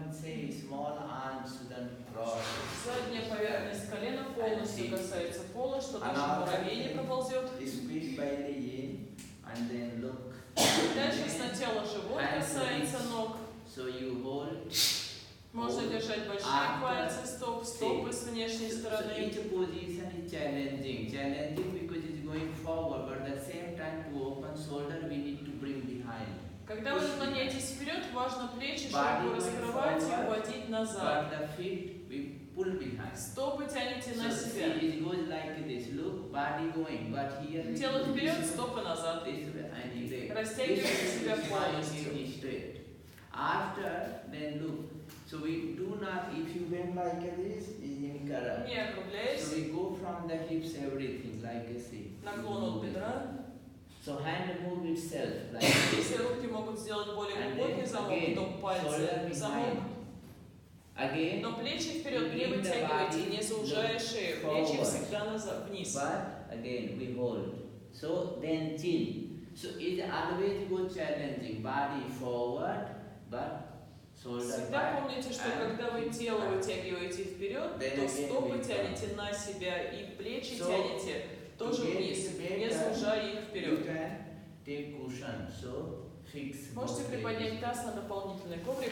can say small arms shouldn't cross. Задняя поверхность колена полностью касается пола, что даже муравей не проползет. Squeeze by the yin and then look. Дальше сначала живот касается ног. So you hold. Можно держать большие пальцы стоп, стопы с внешней стороны. So each position is challenging. Challenging because it's going forward, but at the same time to open shoulder we need to bring behind. Когда вы наклоняетесь вперед, важно плечи широко раскрывать и уводить назад. But the feet we pull behind. Стопы тяните на себя. So it goes like this. Look, body going, but here. Тело вперед, стопы назад. Растягивайте себя полностью. After, then look. So we do not, if you bend like this, is incorrect. Не округляясь. So we go from the hips, everything, like I say. Наклон от бедра. So hand move itself, like Если руки могут сделать более глубокий замок, то пальцы замок. Но плечи вперед не вытягивайте, не заужая шею. Плечи всегда назад, вниз. But again we hold. So then chin. So it always go challenging. Body forward, but всегда помните, что когда вы тело вытягиваете вперед, то стопы тянете на себя и плечи тянете тоже вниз, не заужая их вперед. Можете приподнять таз на дополнительный коврик.